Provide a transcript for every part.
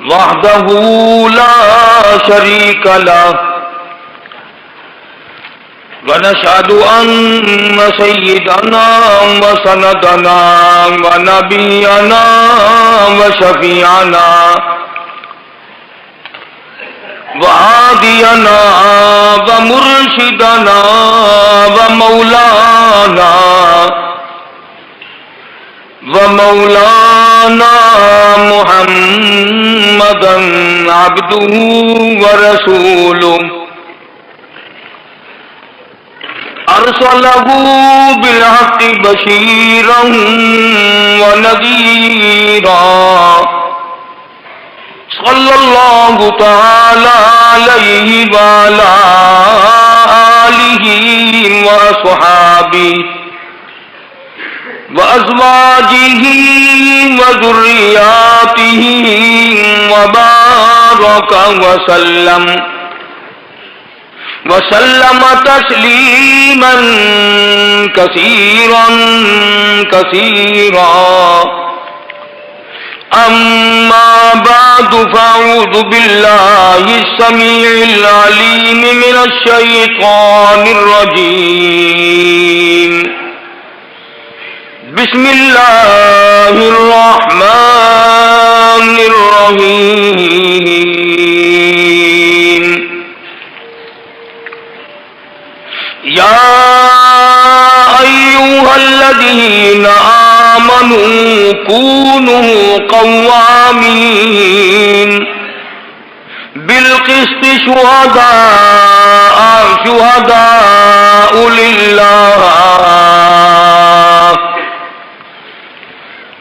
وحده لا شريك له ونشهد أن سيدنا وسندنا ونبينا وشفيعنا وهادينا ومرشدنا ومولانا محمدا عبده ورسوله أرسله بالحق بشيرا ونذيرا صلى الله تعالى عليه وعلى آله وأصحابه وأزواجه وذرياته وبارك وسلم تسليما كثيرا أما بعد فأعوذ بالله السميع العليم من الشيطان الرجيم بسم الله الرحمن الرحيم يا أيها الذين آمنوا كونوا قوامين بالقسط شهداء لله.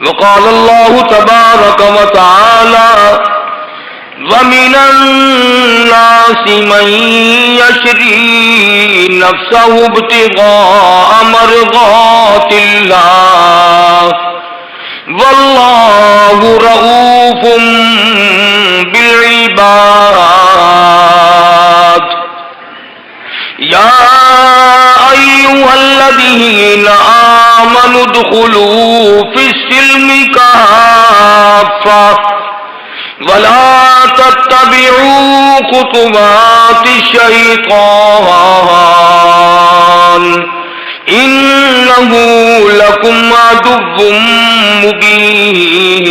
وقال الله تبارك وتعالى ومن الناس من يشري نفسه ابتغاء مرضات الله والله رؤوف بالعباد. يا أيها الذين آمنوا ادخلوا في السلم كافة ولا تتبعوا خطوات الشيطان إنه لكم عدو مبين.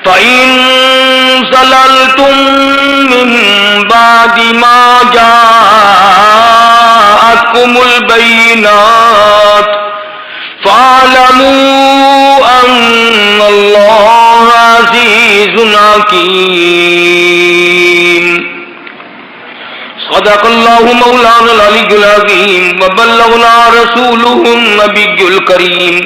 فإن زللتم من بعد ما جاءتكم البينات فاعلموا أن الله عزيز حكيم. صدق الله مولانا العلي العظيم وبلغنا رسوله النبي الكريم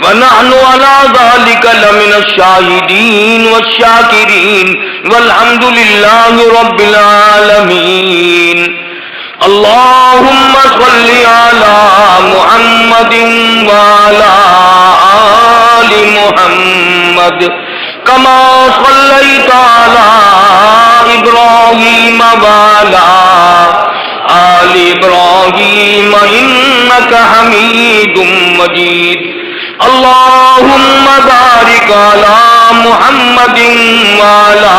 ونحن على ذلك لمن الشاهدين والشاكرين والحمد لله رب العالمين. اللهم صل على محمد وعلى آل محمد كما صليت على إبراهيم وعلى آل إبراهيم إنك حميد مجيد. اللهم بارك على محمد وعلى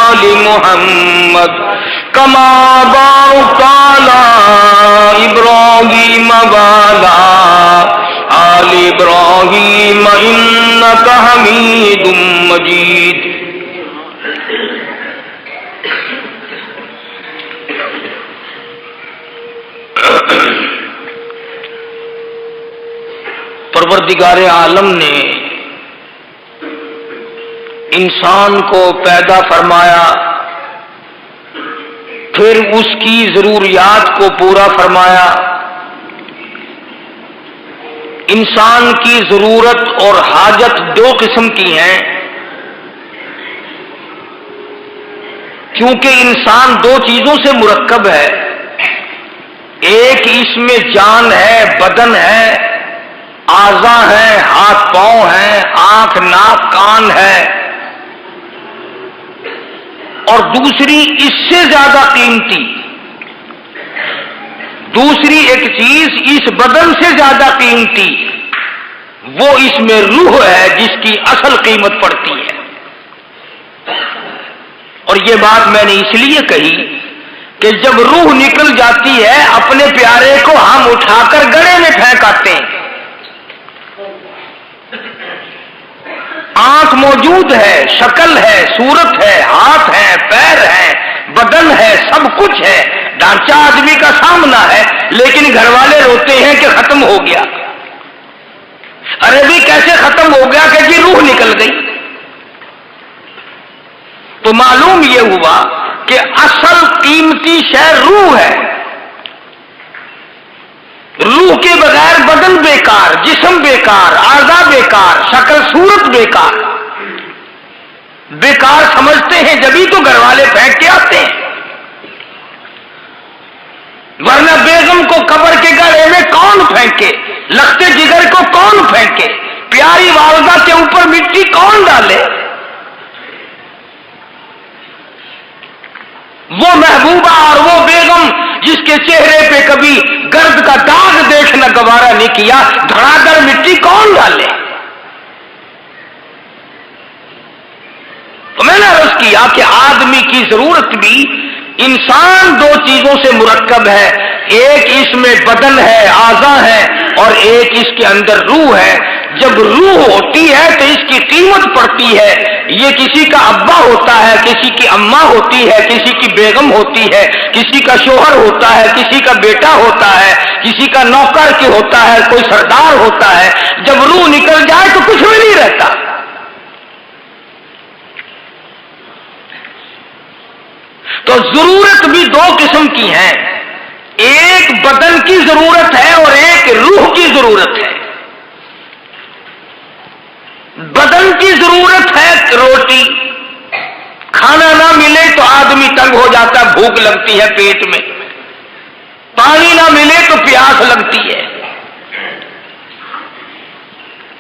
آل محمد كما باركت على إبراهيم وعلى آل إبراهيم إنك حميد مجيد. پروردگار عالم نے انسان کو پیدا فرمایا، پھر اس کی ضروریات کو پورا فرمایا. انسان کی ضرورت اور حاجت دو قسم کی ہیں، کیونکہ انسان دو چیزوں سے مرکب ہے. ایک اس میں جان ہے، بدن ہے، اعضاء ہیں، ہاتھ پاؤں ہیں، آنکھ ناک کان ہے، اور دوسری اس سے زیادہ قیمتی دوسری ایک چیز اس بدن سے زیادہ قیمتی وہ اس میں روح ہے جس کی اصل قیمت پڑتی ہے۔ اور یہ بات میں نے اس لیے کہی کہ جب روح نکل جاتی ہے اپنے پیارے کو ہم اٹھا کر گڑھے میں پھینک آتے ہیں۔ آنکھ موجود ہے، شکل ہے، صورت ہے، ہاتھ ہے، پیر ہے، بدن ہے، سب کچھ ہے، ڈھانچہ آدمی کا سامنا ہے، لیکن گھر والے روتے ہیں کہ ختم ہو گیا۔ ارے بھی کیسے ختم ہو گیا کہ جی روح نکل گئی؟ تو معلوم یہ ہوا کہ اصل قیمتی شے روح ہے۔ روح کے بغیر بدن بیکار، جسم بیکار، اعضاء بیکار، شکل صورت بیکار۔ بیکار سمجھتے ہیں جبھی تو گھر والے پھینک کے آتے ہیں، ورنہ بیگم کو قبر کے گڑھے میں کون پھینکے؟ لختے جگر کو کون پھینکے؟ پیاری والدہ کے اوپر مٹی کون ڈالے؟ وہ محبوبہ اور وہ بیگم جس کے چہرے پہ کبھی گرد کا داغ دیکھنا گوارا نہیں کیا، دھڑا کر مٹی کون ڈالے؟ تو میں نے عرض کیا کہ آدمی کی ضرورت بھی، انسان دو چیزوں سے مرکب ہے، ایک اس میں بدن ہے، اعضاء ہے، اور ایک اس کے اندر روح ہے۔ جب روح ہوتی ہے تو اس کی قیمت پڑتی ہے۔ یہ کسی کا ابا ہوتا ہے، کسی کی اماں ہوتی ہے، کسی کی بیگم ہوتی ہے، کسی کا شوہر ہوتا ہے، کسی کا بیٹا ہوتا ہے، کسی کا نوکر کی ہوتا ہے، کوئی سردار ہوتا ہے۔ جب روح نکل جائے تو کچھ بھی نہیں رہتا۔ تو ضرورت بھی دو قسم کی ہیں، ایک بدن کی ضرورت ہے اور ایک روح کی ضرورت ہے۔ بدن کی ضرورت ہے روٹی، کھانا نہ ملے تو آدمی تنگ ہو جاتا ہے، بھوک لگتی ہے پیٹ میں، پانی نہ ملے تو پیاس لگتی ہے،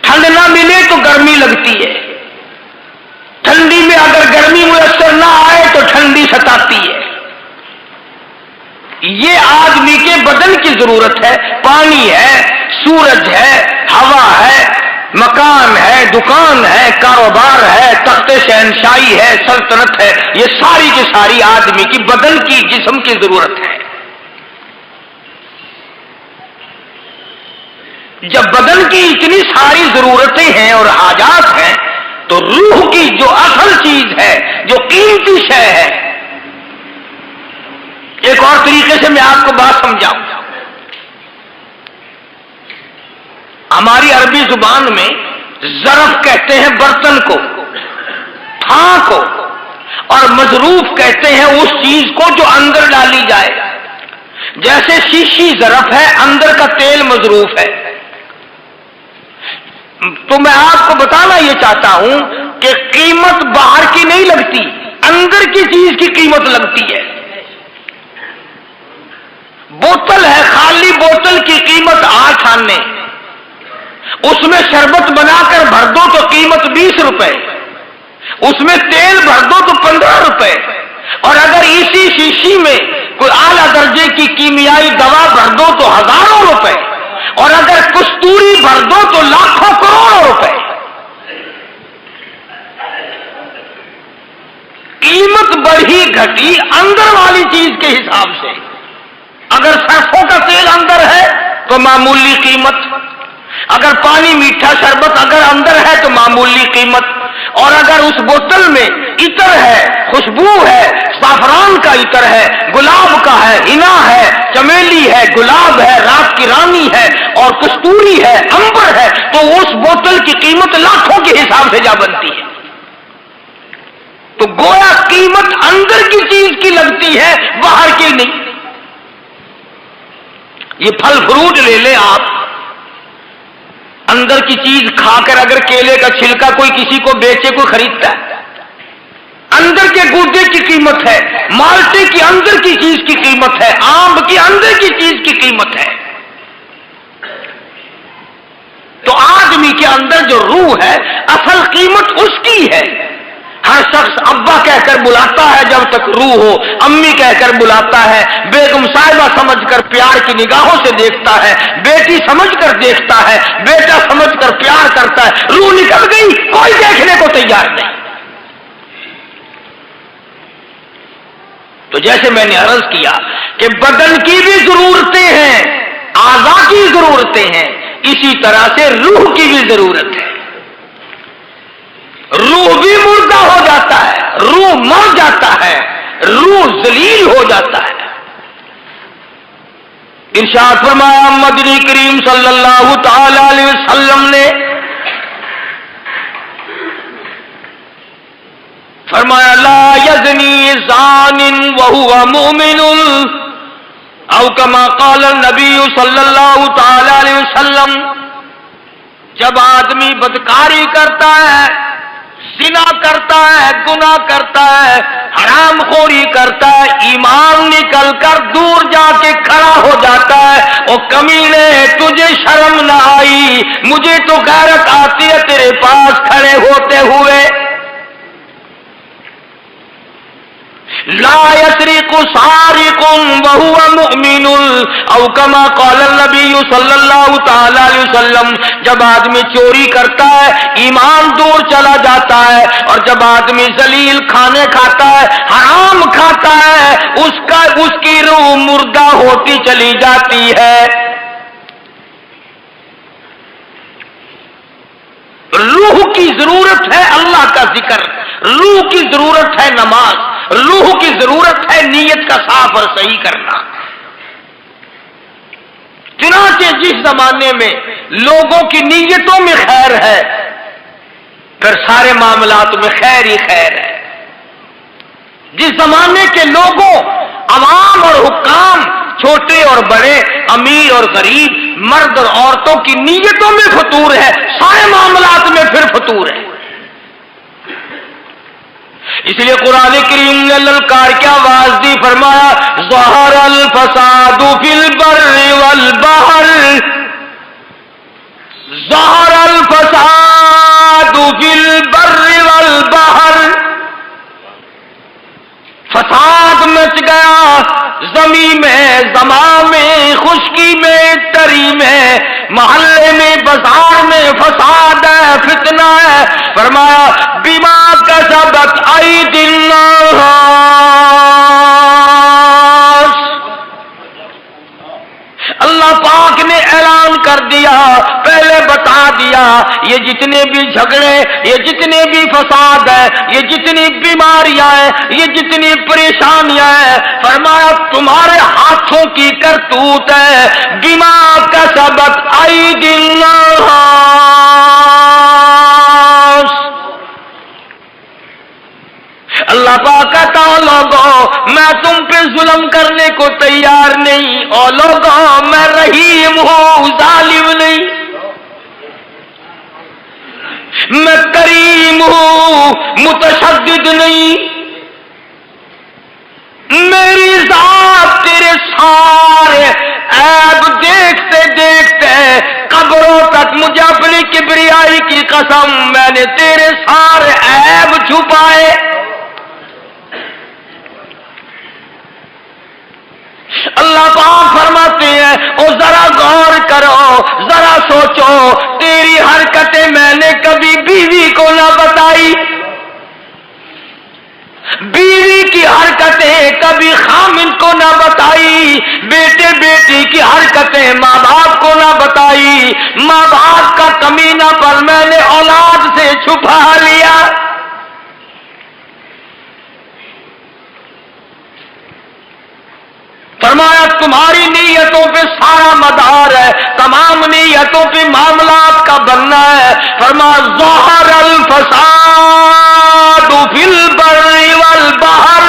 ٹھنڈ نہ ملے تو گرمی لگتی ہے، ٹھنڈی میں اگر گرمی میسر نہ آئے تو ٹھنڈی ستاتی ہے۔ یہ آدمی کے بدن کی ضرورت ہے۔ پانی ہے، سورج ہے، ہوا ہے، مکان ہے، دکان ہے، کاروبار ہے، تخت شہنشاہی ہے، سلطنت ہے، یہ ساری کی ساری آدمی کی بدن کی، جسم کی ضرورت ہے۔ جب بدن کی اتنی ساری ضرورتیں ہیں اور حاجات ہیں تو روح کی جو اصل چیز ہے، جو قیمتی شے ہے، ایک اور طریقے سے میں آپ کو بات سمجھاؤں۔ ہماری عربی زبان میں ظرف کہتے ہیں برتن کو، تھان کو، اور مظروف کہتے ہیں اس چیز کو جو اندر ڈالی جائے۔ جیسے شیشی ظرف ہے، اندر کا تیل مظروف ہے۔ تو میں آپ کو بتانا یہ چاہتا ہوں کہ قیمت باہر کی نہیں لگتی، اندر کی چیز کی قیمت لگتی ہے۔ بوتل ہے، خالی بوتل کی قیمت 8 آنے، اس میں شربت بنا کر بھر دو تو قیمت 20 روپے، اس میں تیل بھر دو تو 15 روپے، اور اگر اسی شیشی میں کوئی اعلیٰ درجے کی کیمیائی دوا بھر دو تو ہزاروں روپے، اور اگر کستوری بھر دو تو لاکھوں کروڑوں روپے۔ قیمت بڑھی گھٹی اندر والی چیز کے حساب سے۔ اگر سرسوں کا تیل اندر ہے تو معمولی قیمت، اگر پانی میٹھا شربت اگر اندر ہے تو معمولی قیمت، اور اگر اس بوتل میں عطر ہے، خوشبو ہے، زعفران کا عطر ہے، گلاب کا ہے، حنا ہے، چمیلی ہے، گلاب ہے، رات کی رانی ہے، اور کستوری ہے، عنبر ہے، تو اس بوتل کی قیمت لاکھوں کے حساب سے جا بنتی ہے۔ تو گویا قیمت اندر کی چیز کی لگتی ہے، باہر کی نہیں۔ یہ پھل فروٹ لے لیں آپ، اندر کی چیز کھا کر اگر کیلے کا چھلکا کوئی کسی کو بیچے، کوئی خریدتا ہے؟ اندر کے گودے کی قیمت ہے، مالٹے کی اندر کی چیز کی قیمت ہے، آم کی اندر کی چیز کی قیمت ہے۔ تو آدمی کے اندر جو روح ہے، اصل قیمت اس کی ہے۔ ہر شخص ابا کہہ کر بلاتا ہے جب تک روح ہو، امی کہہ کر بلاتا ہے، بیگم صاحبہ سمجھ کر پیار کی نگاہوں سے دیکھتا ہے، بیٹی سمجھ کر دیکھتا ہے، بیٹا سمجھ کر پیار کرتا ہے، روح نکل گئی کوئی دیکھنے کو تیار نہیں۔ تو جیسے میں نے عرض کیا کہ بدن کی بھی ضرورتیں ہیں، اعضاء کی ضرورتیں ہیں، اسی طرح سے روح کی بھی ضرورت ہے۔ روح بھی مردہ ہو جاتا ہے، روح مر جاتا ہے، روح ذلیل ہو جاتا ہے۔ ارشاد فرمایا مدنی کریم صلی اللہ تعالی علیہ وسلم نے، فرمایا لا یزنی زان وہو مؤمن او کما قال النبی صلی اللہ تعالی علیہ وسلم، جب آدمی بدکاری کرتا ہے، زنا کرتا ہے، گناہ کرتا ہے، حرام خوری کرتا ہے، ایمان نکل کر دور جا کے کھڑا ہو جاتا ہے، او کمینے تجھے شرم نہ آئی، مجھے تو غیرت آتی ہے تیرے پاس کھڑے ہوتے ہوئے۔ لا يسرق سارق وهو مؤمن او كما قال النبي صلی اللہ تعالی علیہ وسلم، جب آدمی چوری کرتا ہے ایمان دور چلا جاتا ہے، اور جب آدمی ذلیل کھانے کھاتا ہے، حرام کھاتا ہے، اس کی روح مردہ ہوتی چلی جاتی ہے۔ روح کی ضرورت ہے اللہ کا ذکر، روح کی ضرورت ہے نماز، روح کی ضرورت ہے نیت کا صاف اور صحیح کرنا۔ چنانچہ جس زمانے میں لوگوں کی نیتوں میں خیر ہے، پھر سارے معاملات میں خیر ہی خیر ہے۔ جس زمانے کے لوگوں، عوام اور حکام، چھوٹے اور بڑے، امیر اور غریب، مرد اور عورتوں کی نیتوں میں فطور ہے، سارے معاملات میں پھر فطور ہے۔ اس لیے قرآن کریم نے للکار کی آواز دی، فرمایا ظہر الفساد فی البر والبحر، ظہر الفساد فی البر والبحر، فساد مچ گیا زمین میں، زمان میں، خشکی میں، تری میں، محلے میں، بازار میں فساد ہے، فتنہ ہے۔ فرمایا بما کسبت ایدی الناس، اللہ پاک نے اعلان کر دیا، پہلے بتا دیا، یہ جتنے بھی جھگڑے، یہ جتنے بھی فساد ہے، یہ جتنی بیماریاں ہیں، یہ جتنی پریشانیاں ہیں، فرمایا تمہارے ہاتھوں کی کرتوت ہے، بما کسبت ایدی الناس۔ اللہ پاک کہتا لوگوں میں تم پہ ظلم کرنے کو تیار نہیں، اور لوگوں میں رحیم ہوں، ظالم نہیں، میں کریم ہوں، متشدد نہیں۔ میری ذات تیرے سارے عیب دیکھتے دیکھتے قبروں تک، مجھے اپنی کبریائی کی قسم، میں نے تیرے سارے عیب چھپائے۔ اللہ پاک فرماتے ہیں او ذرا غور کرو، ذرا سوچو، تیری حرکتیں میں نے کبھی بیوی کو نہ بتائی، بیوی کی حرکتیں کبھی خامن کو نہ بتائی، بیٹے بیٹی کی حرکتیں ماں باپ کو نہ بتائی، ماں باپ کا کمینہ پر میں نے اولاد سے چھپا لیا۔ فرمایا تمہاری نیتوں پہ سارا مدار ہے، تمام نیتوں پہ معاملات کا بننا ہے۔ فرمایا ظہر الفساد فی البر والبحر،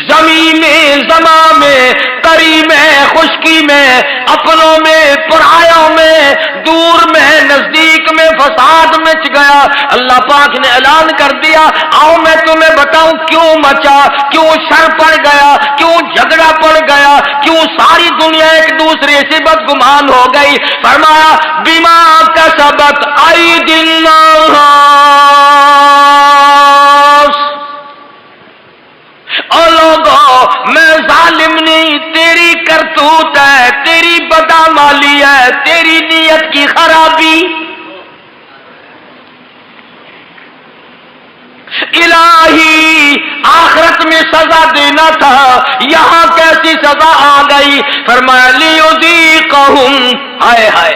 زمین میں، زمان میں، تری میں، خشکی میں، اپنوں میں، پرایوں میں، دور میں، نزدیک میں فساد مچ گیا۔ اللہ پاک نے اعلان کر دیا آؤ میں تمہیں بتاؤں کیوں مچا، کیوں شر پڑ گیا، کیوں جھگڑا پڑ گیا، کیوں ساری دنیا ایک دوسرے سے بدگمان ہو گئی۔ فرمایا بما کسبت ایدی الناس، تیری نیت کی خرابی. الہی آخرت میں سزا دینا تھا، یہاں کیسی سزا آ گئی؟ فرمایا لیذیقہم، ہائے ہائے،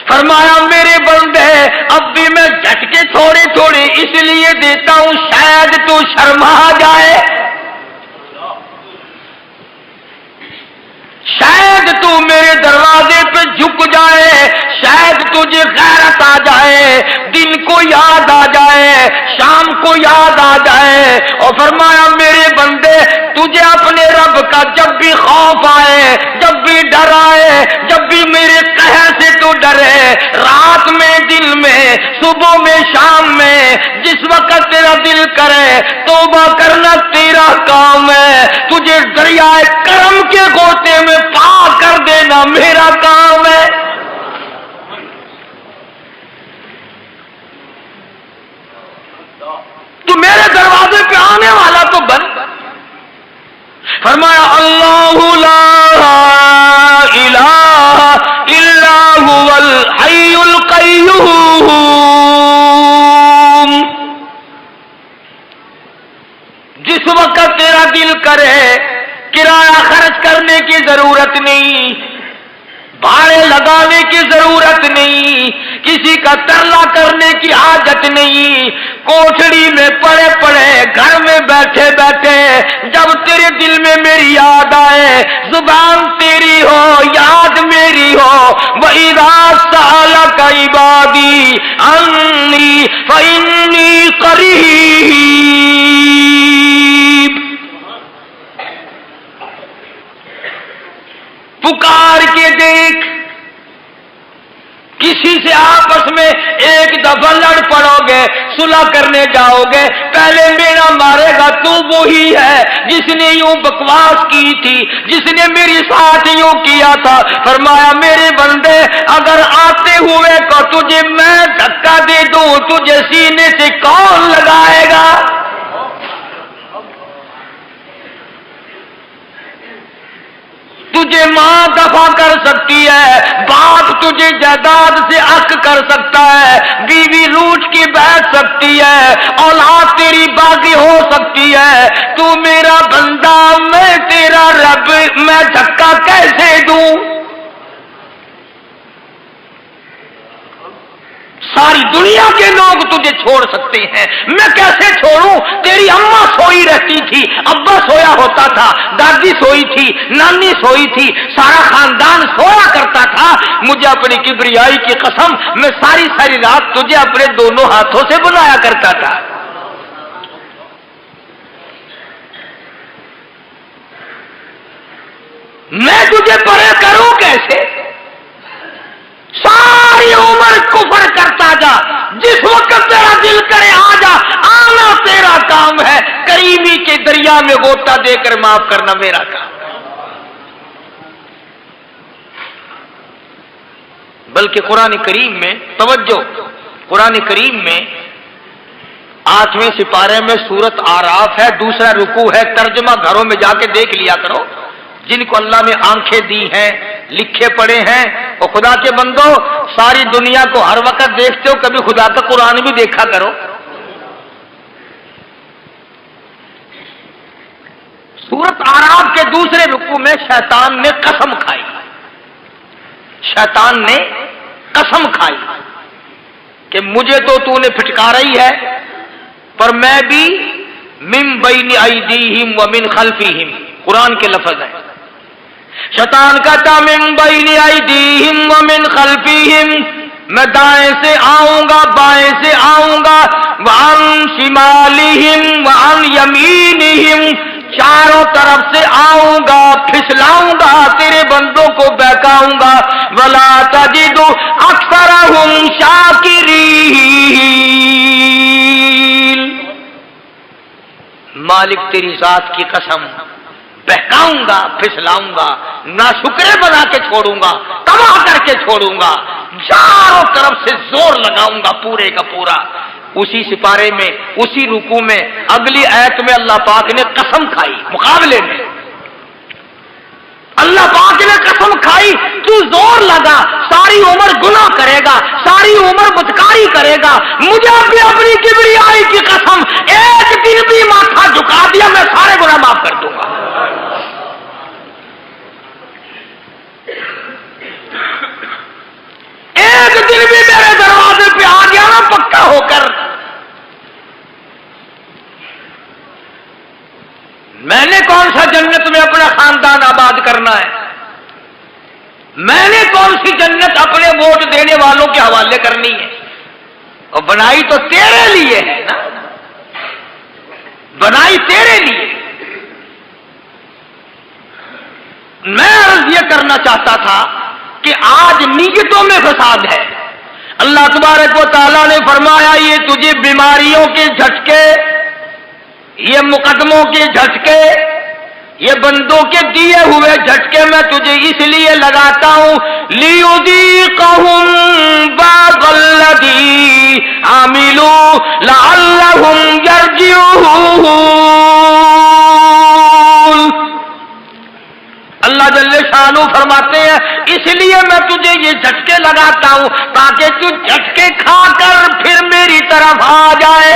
فرمایا میرے بندے اب بھی میں جھٹکے تھوڑے تھوڑے اس لیے دیتا ہوں شاید تو شرما جائے، شاید تو میرے دروازے پہ جھک جائے، شاید تجھے غیرت آ جائے، دن کو یاد آ جائے، شام کو یاد آ جائے. اور فرمایا میرے بندے تجھے اپنے رب کا جب بھی خوف آئے، جب بھی ڈر آئے، جب بھی میرے قہر سے تو ڈرے، رات میں، دن میں، صبح میں، شام میں، جس وقت تیرا دل کرے توبہ کرنا تیرا کام ہے، تجھے دریائے کرم کے گوتے میں پاک کر دینا میرا کام ہے. تو میرے دروازے پہ آنے والا تو بن. فرمایا اللہ لا الہ الا هو الحی القیوم. جس وقت تیرا دل کرے کرایہ خرچ کرنے کی ضرورت نہیں، بھاڑے لگانے کی ضرورت نہیں، کسی کا ترلا کرنے کی حاجت نہیں، کوٹھڑی میں پڑے پڑے گھر میں بیٹھے بیٹھے جب تیرے دل میں میری یاد آئے، زبان تیری ہو، یاد میری ہو، وَإِذَا سَأَلَكَ عِبَادِي عَنِّي فَإِنِّي قَرِيبٌ. پکار کے دیکھ، کسی سے آپس میں ایک دفعہ لڑ پڑو گے، صلح کرنے جاؤ گے، پہلے میرا مارے گا تو وہی ہے جس نے یوں بکواس کی تھی، جس نے میری ساتھ یوں کیا تھا. فرمایا میرے بندے اگر آتے ہوئے کو تجھے میں دھکا دے دوں تجھے سینے سے کون لگائے گا؟ تجھے ماں دفع کر سکتی ہے، باپ تجھے جائیداد سے عق کر سکتا ہے، بیوی روٹ کی بیٹھ سکتی ہے، اولاد تیری باغی ہو سکتی ہے، تو میرا بندہ میں تیرا رب، میں دھکا کیسے دوں؟ ساری دنیا کے لوگ تجھے چھوڑ سکتے ہیں، میں کیسے چھوڑوں؟ تیری اماں سوئی رہتی تھی، ابا سویا ہوتا تھا، دادی سوئی تھی، نانی سوئی تھی، سارا خاندان سویا کرتا تھا. مجھے اپنی کبریائی کی قسم میں ساری ساری رات تجھے اپنے دونوں ہاتھوں سے بلایا کرتا تھا. میں تجھے پرے کروں کیسے؟ ساری عمر کفر کرتا جا، جس وقت تیرا دل کرے آ جا، آنا تیرا کام ہے، کریمی کے دریا میں غوطہ دے کر معاف کرنا میرا کام. بلکہ قرآن کریم میں توجہ، قرآن کریم میں 8ویں سپارے میں سورت آراف ہے، دوسرا رکوع ہے، ترجمہ گھروں میں جا کے دیکھ لیا کرو. جن کو اللہ نے آنکھیں دی ہیں، لکھے پڑے ہیں، اور خدا کے بندو ساری دنیا کو ہر وقت دیکھتے ہو، کبھی خدا کا قرآن بھی دیکھا کرو. سورت آراف کے دوسرے رکوع میں شیطان نے قسم کھائی، شیطان نے قسم کھائی کہ مجھے تو نے پھٹکارا ہی ہے، پر میں بھی من بین ایدیہم ومن خلفہم، قرآن کے لفظ ہیں. شیطان کہتا من بین ایدیہم ومن خلفہم، میں دائیں سے آؤں گا، بائیں سے آؤں گا، وعن شمالہم وعن یمینہم، چاروں طرف سے آؤں گا، پھسلاؤں گا، تیرے بندوں کو بہکاؤں گا. ولا تجد اکثرہم شاکرین، مالک تیری ذات کی قسم، بہکاؤں گا، پھسلاؤں گا، ناشکرے بنا کے چھوڑوں گا، تباہ کر کے چھوڑوں گا، چاروں طرف سے زور لگاؤں گا پورے کا پورا. اسی سپارے میں، اسی رکوع میں، اگلی آیت میں اللہ پاک نے قسم کھائی مقابلے میں. اللہ پاک نے قسم کھائی تو زور لگا ساری عمر گناہ کرے گا، ساری عمر بدکاری کرے گا، مجھے بھی اپنی کبریائی کی قسم ایک دن بھی ماتھا جھکا دیا میں سارے گناہ معاف کر دوں گا۔ ایک دن بھی میرے دروازے پہ آ گیا نا پکا ہو کر، میں نے کون سا جنت میں اپنا خاندان آباد کرنا ہے، میں نے کون سی جنت اپنے ووٹ دینے والوں کے حوالے کرنی ہے، اور بنائی تو تیرے لیے ہے نا، بنائی تیرے لیے۔ میں عرض یہ کرنا چاہتا تھا کہ آج نیتوں میں فساد ہے۔ اللہ تبارک و تعالیٰ نے فرمایا یہ تجھے بیماریوں کے جھٹکے، یہ مقدموں کے جھٹکے، یہ بندوں کے دیے ہوئے جھٹکے میں تجھے اس لیے لگاتا ہوں لِيُذِيقَهُمْ بَعْضَ الَّذِي عَمِلُوا لَعَلَّهُمْ يَرْجِعُونَ۔ اللہ جل شانہ فرماتے ہیں اس لیے میں تجھے یہ جھٹکے لگاتا ہوں تاکہ تو جھٹکے کھا کر پھر میری طرف آ جائے۔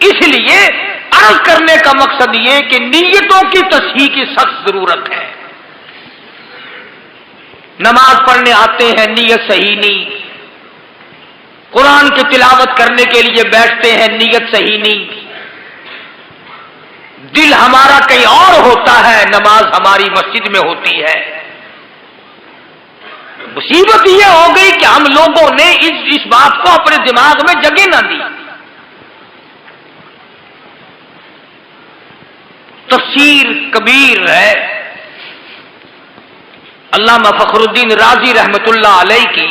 اس لیے عرض کرنے کا مقصد یہ کہ نیتوں کی تصحیح کی سخت ضرورت ہے۔ نماز پڑھنے آتے ہیں نیت صحیح نہیں، قرآن کی تلاوت کرنے کے لیے بیٹھتے ہیں نیت صحیح نہیں، دل ہمارا کہیں اور ہوتا ہے، نماز ہماری مسجد میں ہوتی ہے۔ مصیبت یہ ہو گئی کہ ہم لوگوں نے اس بات کو اپنے دماغ میں جگہ نہ دی۔ تفسیر کبیر ہے علامہ فخر الدین رازی رحمت اللہ علیہ کی،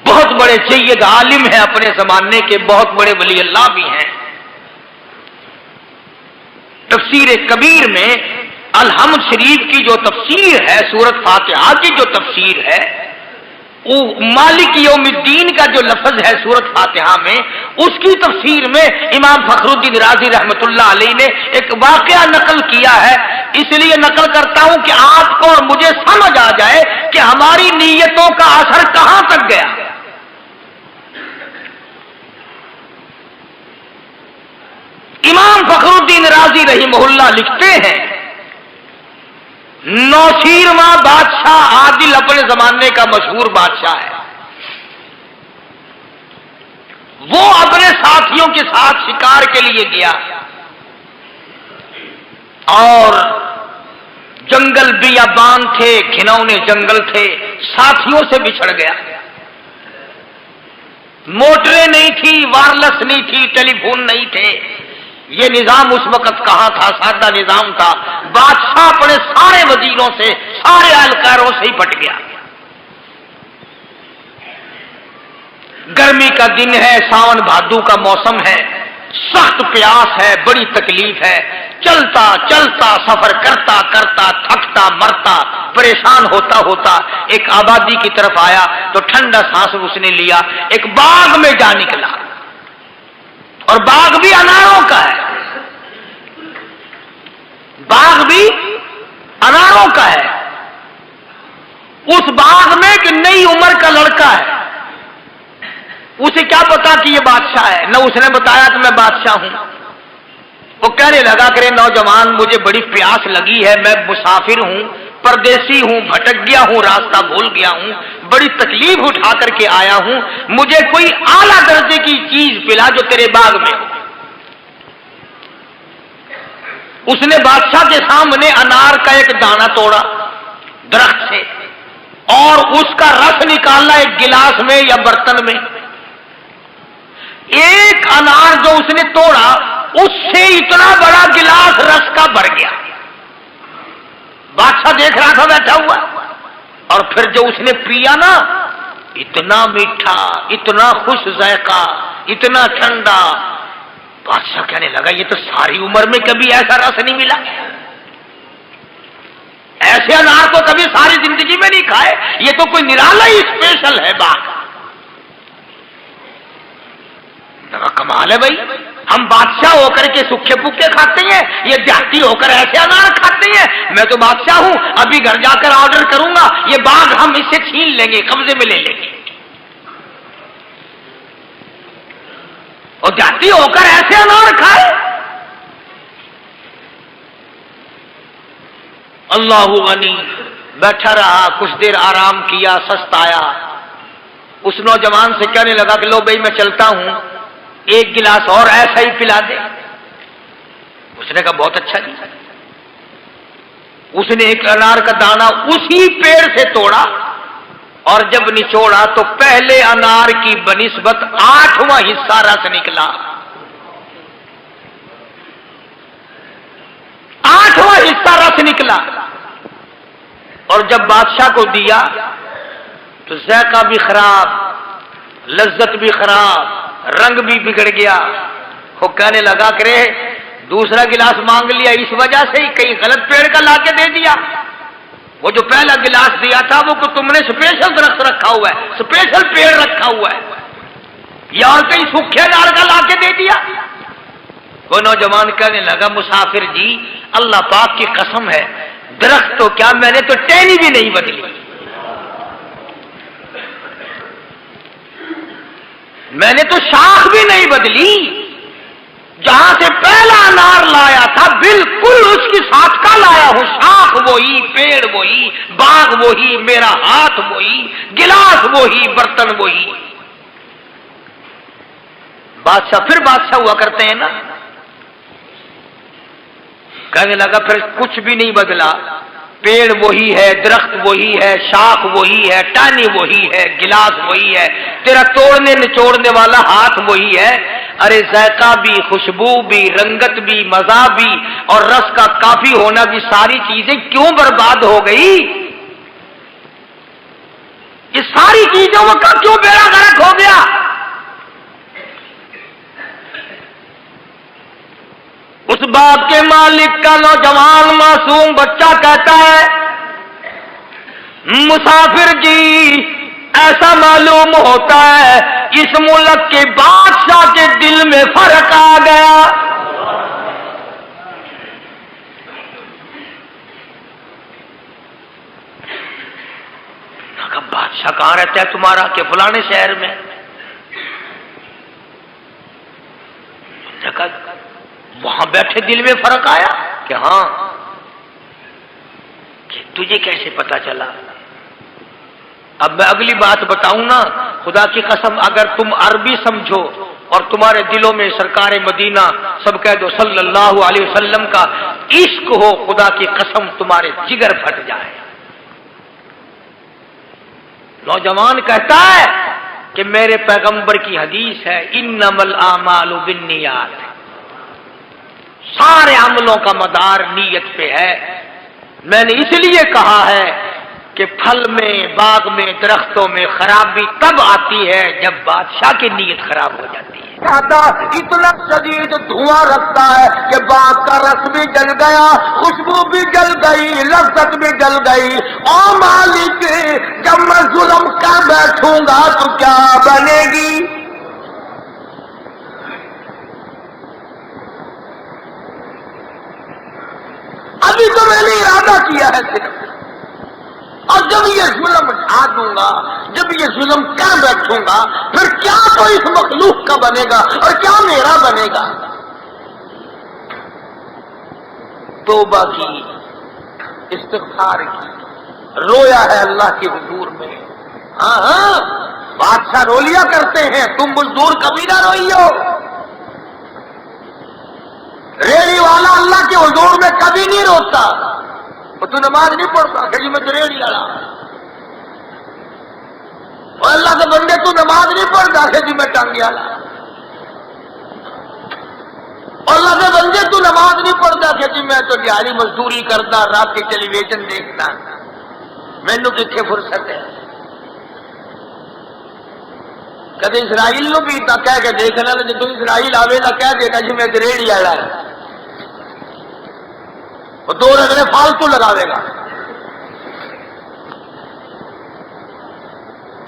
بہت بڑے سید عالم ہیں اپنے زمانے کے، بہت بڑے ولی اللہ بھی ہیں۔ تفسیر کبیر میں الحمد شریف کی جو تفسیر ہے، سورت فاتحہ کی جو تفسیر ہے، وہ مالک یوم الدین کا جو لفظ ہے سورت فاتحہ میں، اس کی تفسیر میں امام فخر الدین رازی رحمت اللہ علیہ نے ایک واقعہ نقل کیا ہے۔ اس لیے نقل کرتا ہوں کہ آپ کو اور مجھے سمجھ آ جائے کہ ہماری نیتوں کا اثر کہاں تک گیا۔ امام فخر الدین رازی رحمہ اللہ لکھتے ہیں، نوشیرواں بادشاہ عادل اپنے زمانے کا مشہور بادشاہ ہے، وہ اپنے ساتھیوں کے ساتھ شکار کے لیے گیا اور جنگل بیابان تھے، گھنونے جنگل تھے، ساتھیوں سے بچھڑ گیا۔ موٹریں نہیں تھی، وائرلیس نہیں تھی، ٹیلی فون نہیں تھے، یہ نظام اس وقت کہاں تھا، سادہ نظام تھا۔ بادشاہ اپنے سارے وزیروں سے، سارے اہلکاروں سے ہی پٹ گیا۔ گرمی کا دن ہے، ساون بھادو کا موسم ہے، سخت پیاس ہے، بڑی تکلیف ہے، چلتا چلتا سفر کرتا کرتا تھکتا مرتا پریشان ہوتا ہوتا ایک آبادی کی طرف آیا تو ٹھنڈا سانس اس نے لیا، ایک باغ میں جا نکلا، اور باغ بھی اناروں کا ہے، باغ بھی اناروں کا ہے۔ اس باغ میں ایک نئی عمر کا لڑکا ہے، اسے کیا پتا کہ یہ بادشاہ ہے، نہ اس نے بتایا کہ میں بادشاہ ہوں۔ وہ کہنے لگا کہ نوجوان مجھے بڑی پیاس لگی ہے، میں مسافر ہوں، پردیسی ہوں، بھٹک گیا ہوں، راستہ بھول گیا ہوں، بڑی تکلیف اٹھا کر کے آیا ہوں، مجھے کوئی اعلیٰ درجے کی چیز پلا جو تیرے باغ میں ہو۔ اس نے بادشاہ کے سامنے انار کا ایک دانہ توڑا درخت سے اور اس کا رس نکالا ایک گلاس میں یا برتن میں۔ ایک انار جو اس نے توڑا اس سے اتنا بڑا گلاس رس کا بھر گیا۔ بادشاہ دیکھ رہا تھا بیٹھا ہوا، اور پھر جو اس نے پیا نا، اتنا میٹھا، اتنا خوش ذائقہ، اتنا ٹھنڈا، بادشاہ کہنے لگا یہ تو ساری عمر میں کبھی ایسا رس نہیں ملا، ایسے انار تو کبھی ساری زندگی میں نہیں کھائے، یہ تو کوئی نرالا ہی اسپیشل ہے باغ۔ کمال ہے بھائی، ہم بادشاہ ہو کر کے سکھے پکے کھاتے ہیں، یہ دیہاتی ہو کر ایسے انار کھاتے ہیں۔ میں تو بادشاہ ہوں، ابھی گھر جا کر آرڈر کروں گا، یہ باغ ہم اس سے چھین لیں گے، قبضے میں لے لیں گے۔ اور دیہاتی ہو کر ایسے انار کھائے۔ اللہ غنی بیٹھا رہا، کچھ دیر آرام کیا، سست آیا، اس نوجوان سے کہنے لگا کہ لو بھائی میں چلتا ہوں، ایک گلاس اور ایسا ہی پلا دے۔ اس نے کہا بہت اچھا جی۔ اس نے ایک انار کا دانہ اسی پیڑ سے توڑا اور جب نچوڑا تو پہلے انار کی بنسبت 8واں حصہ رس نکلا۔ 8واں حصہ رس نکلا، اور جب بادشاہ کو دیا تو ذائقہ بھی خراب، لذت بھی خراب، رنگ بھی بگڑ گیا۔ وہ کہنے لگا کہ دوسرا گلاس مانگ لیا اس وجہ سے ہی، کہیں غلط پیڑ کا لا کے دے دیا؟ وہ جو پہلا گلاس دیا تھا وہ تم نے اسپیشل درخت رکھا ہوا ہے، اسپیشل پیڑ رکھا ہوا ہے، یا اور کہیں سوکھے نار کا لا کے دے دیا؟ وہ نوجوان کہنے لگا مسافر جی اللہ پاک کی قسم ہے، درخت تو کیا میں نے تو ٹہنی بھی نہیں بدلی، میں نے تو شاخ بھی نہیں بدلی، جہاں سے پہلا انار لایا تھا بالکل اس کی ساتھ کا لایا ہوں، شاخ وہی، پیڑ وہی، باغ وہی، میرا ہاتھ وہی، گلاس وہی، برتن وہی۔ بادشاہ پھر بادشاہ ہوا کرتے ہیں نا۔ کہنے لگا پھر کچھ بھی نہیں بدلا، پیڑ وہی ہے، درخت وہی ہے، شاخ وہی ہے، ٹہنی وہی ہے، گلاس وہی ہے، تیرا توڑنے نچوڑنے والا ہاتھ وہی ہے۔ ارے ذائقہ بھی، خوشبو بھی، رنگت بھی، مزہ بھی اور رس کا کافی ہونا بھی، ساری چیزیں کیوں برباد ہو گئی؟ یہ ساری چیزوں کا کیوں بیڑا غرق ہو گیا؟ اس باغ کے مالک کا نوجوان معصوم بچہ کہتا ہے مسافر جی ایسا معلوم ہوتا ہے اس ملک کے بادشاہ کے دل میں فرق آ گیا۔ بادشاہ کہاں رہتا ہے تمہارا؟ کہ فلانے شہر میں۔ وہاں بیٹھے دل میں فرق آیا کہ ہاں، کہ تجھے کیسے پتا چلا؟ اب میں اگلی بات بتاؤں نا، خدا کی قسم اگر تم عربی سمجھو اور تمہارے دلوں میں سرکار مدینہ سب کہہ دو صلی اللہ علیہ وسلم کا عشق ہو، خدا کی قسم تمہارے جگر پھٹ جائے۔ نوجوان کہتا ہے کہ میرے پیغمبر کی حدیث ہے انما الاعمال بالنیات، سارے عملوں کا مدار نیت پہ ہے۔ میں نے اس لیے کہا ہے کہ پھل میں، باغ میں، درختوں میں خرابی تب آتی ہے جب بادشاہ کی نیت خراب ہو جاتی ہے۔ اتنا شدید دھواں رکھتا ہے کہ باغ کا رس بھی جل گیا، خوشبو بھی جل گئی، لذت بھی جل گئی۔ او مالک جب میں ظلم کر بیٹھوں گا تو کیا بنے گی؟ ابھی تو میں نے ارادہ کیا ہے صرف، اور جب یہ ظلم اٹھا دوں گا، جب یہ ظلم کر بیٹھوں گا، پھر کیا تو اس مخلوق کا بنے گا اور کیا میرا بنے گا؟ توبہ کی، استغفار کی، رویا ہے اللہ کے حضور میں۔ ہاں ہاں بادشاہ رو لیا کرتے ہیں، تم مزدور کبھی نہ روئیو۔ ریڑھی والا اللہ کے حضور میں کبھی نہیں روتا، وہ تو نماز نہیں پڑھتا کہ جی میں تو ریڑھی والا، اور اللہ کے بندے تو نماز نہیں پڑھتا کہ جی میں ٹانگے والا، اور اللہ کے بندے تو نماز نہیں پڑھتا کہ جی میں تو دیہڑی مزدوری کرتا، رات کے ٹیلی ویژن دیکھتا، مینو کتنے فرصت ہے؟ کدے اسرائیل نو بھی کہہ کے دیکھنا، جب اسرائیل آئے گا کہہ دینا جی میں تو ریڑھی والا ہے، وہ دو رگڑے فالتو لگاوے گا۔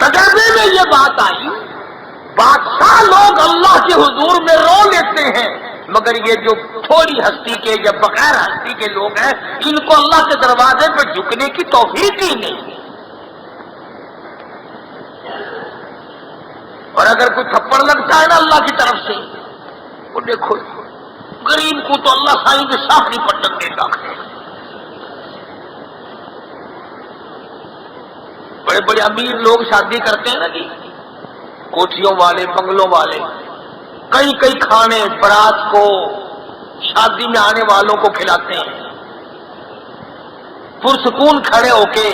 تجربے میں یہ بات آئی، بادشاہ لوگ اللہ کے حضور میں رو لیتے ہیں، مگر یہ جو تھوڑی ہستی کے یا بغیر ہستی کے لوگ ہیں، ان کو اللہ کے دروازے پہ جھکنے کی توفیق ہی نہیں۔ اور اگر کوئی تھپڑ لگتا ہے نا اللہ کی طرف سے، وہ دیکھو غریب کو تو اللہ سائیں کے ساتھ نہیں پٹک دے گا۔ بڑے بڑے امیر لوگ شادی کرتے ہیں نا جی، کوٹھیوں والے، بنگلوں والے، کئی کئی کھانے برات کو، شادی میں آنے والوں کو کھلاتے ہیں پرسکون کھڑے ہو کے،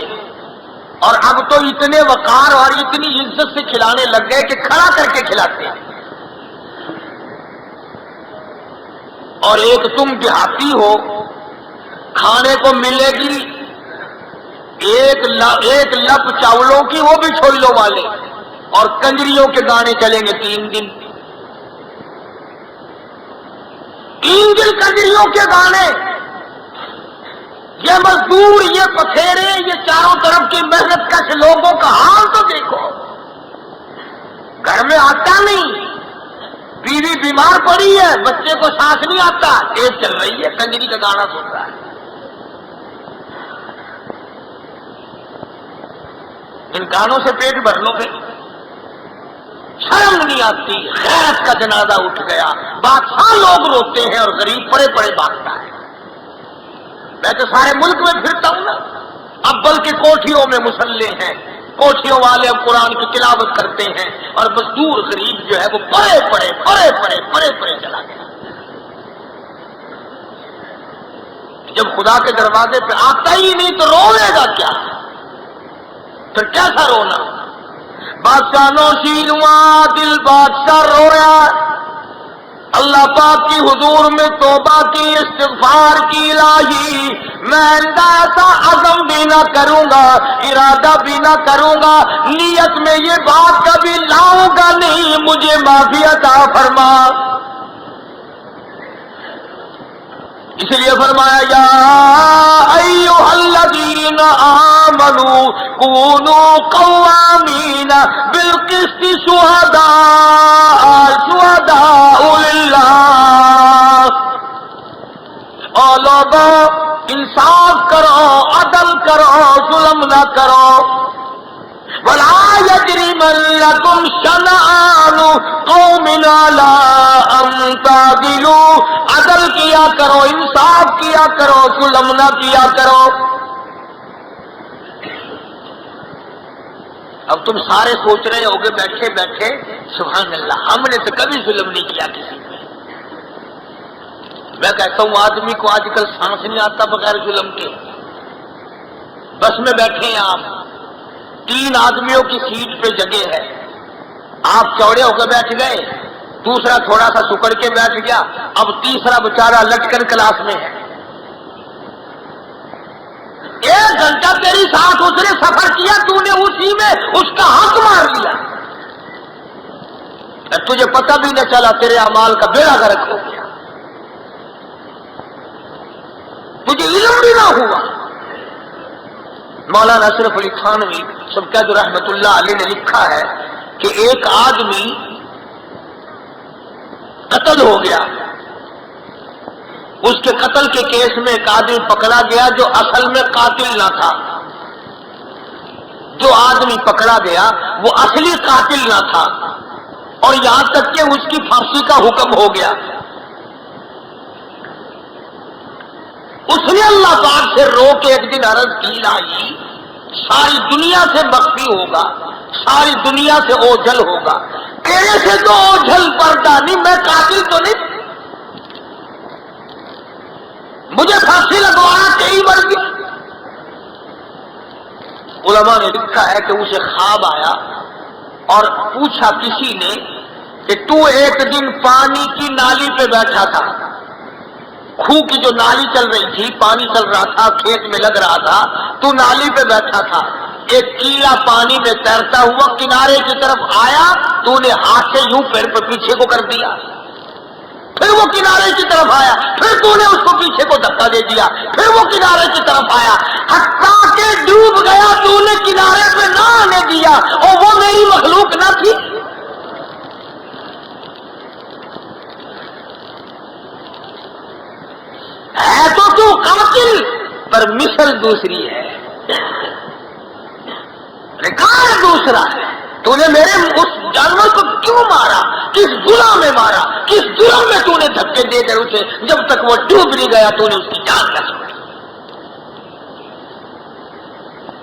اور اب تو اتنے وقار اور اتنی عزت سے کھلانے لگ گئے کہ کھڑا کر کے کھلاتے ہیں۔ اور ایک تم دیہاتی ہو، کھانے کو ملے گی ایک لپ چاولوں کی، وہ بھی چھولوں والے، اور کنجریوں کے گانے چلیں گے 3 دن، 3 دن کنجریوں کے گانے۔ یہ مزدور، یہ پتھیرے، یہ چاروں طرف کی محنت کش لوگوں کا حال تو دیکھو۔ گھر میں آتا نہیں، بیوی بیمار پڑی ہے، بچے کو سانس نہیں آتا، تیز چل رہی ہے، کنجری کا گانا سن رہا ہے۔ ان گانوں سے پیٹ بھر لو گے، شرم نہیں آتی۔ خیر کا جنازہ اٹھ گیا، بادشاہ لوگ روتے ہیں اور غریب پڑے پڑے بھاگتا ہے۔ میں تو سارے ملک میں پھرتا ہوں نا، اب بلکہ کوٹھیوں میں مسلح ہیں، کوٹھیوں والے اب قرآن کی تلاوت کرتے ہیں، اور مزدور غریب جو ہے وہ پڑے پڑے چلا گیا۔ جب خدا کے دروازے پہ آتا ہی نہیں تو روے گا کیا؟ پھر کیسا رونا؟ بادشاہ نوشین ہوا، دل بادشاہ رویا، اللہ پاک کی حضور میں توبہ کی، استغفار کی، الہی میں ایسا عزم بھی نہ کروں گا، ارادہ بھی نہ کروں گا، نیت میں یہ بات کبھی لاؤں گا نہیں، مجھے معافی عطا فرما۔ اس لیے فرمایا یا ایھا الذین آمنوا کونوا قوامین بالقسط شہداء للہ۔ او لوگو انصاف کرو، عدل کرو، ظلم نہ کرو۔ وَلَا يَجْرِمَنَّكُمْ شَنَآنُ قَوْمٍ عَلَىٰ أَن تَعْدِلُوا، عدل کیا کرو، انصاف کیا کرو، ظلم نہ کیا کرو۔ اب تم سارے سوچ رہے ہوگے بیٹھے بیٹھے، سبحان اللہ، ہم نے تو کبھی ظلم نہیں کیا کسی پہ۔ میں کہتا ہوں آدمی کو آج کل سانس نہیں آتا بغیر ظلم کے۔ بس میں بیٹھے ہیں آپ، 3 آدمیوں کی سیٹ پہ جگہ ہے، آپ چوڑے ہو کے بیٹھ گئے، دوسرا تھوڑا سا سکڑ کے بیٹھ گیا، اب تیسرا بیچارہ لٹکن کلاس میں ہے۔ 1 گھنٹہ تیری ساتھ اس نے سفر کیا، تو نے اسی میں اس کا حق مار لیا، تجھے پتہ بھی نہ چلا، تیرے اعمال کا بیڑا غرق ہو گیا، تجھے علم بھی نہ ہوا۔ مولانا اشرف علی تھانوی سبکت رحمت اللہ علیہ نے لکھا ہے کہ ایک آدمی قتل ہو گیا، اس کے قتل کے کیس میں ایک آدمی پکڑا گیا جو اصل میں قاتل نہ تھا۔ جو آدمی پکڑا گیا وہ اصلی قاتل نہ تھا، اور یہاں تک کہ اس کی پھانسی کا حکم ہو گیا۔ اس نے اللہ پاک سے رو کے ایک دن عرض کی، الہی ساری دنیا سے مخفی ہوگا، ساری دنیا سے اوجھل ہوگا، تیرے سے تو اوجھل پردہ نہیں، میں قاتل تو نہیں، مجھے پھانسی لگوانا تیری مرضی۔ علماء نے لکھا ہے کہ اسے خواب آیا اور پوچھا کسی نے کہ تو ایک دن پانی کی نالی پہ بیٹھا تھا، خوہ کی جو نالی چل رہی تھی، پانی چل رہا تھا، کھیت میں لگ رہا تھا، تو نالی پہ بیٹھا تھا، ایک کیڑا پانی میں تیرتا ہوا کنارے کی طرف آیا، تو نے ہاتھ سے یوں پیر پہ پیچھے کو کر دیا، پھر وہ کنارے کی طرف آیا، پھر تو نے اس کو پیچھے کو دھکا دے دیا، پھر وہ کنارے کی طرف آیا، حتیٰ کہ ڈوب گیا، تو نے کنارے پہ نہ آنے دیا، اور وہ میری مخلوق نہ تھی۔ ہے تو قاتل پر مثل دوسری ہے، ریکارڈ دوسرا ہے. تو نے میرے اس جانور کو کیوں مارا؟ کس گناہ میں مارا؟ کس جرم میں تو نے دھکے دے کر اسے جب تک وہ ڈوب نہیں گیا تو نے اس کی جان نہ چھوڑی؟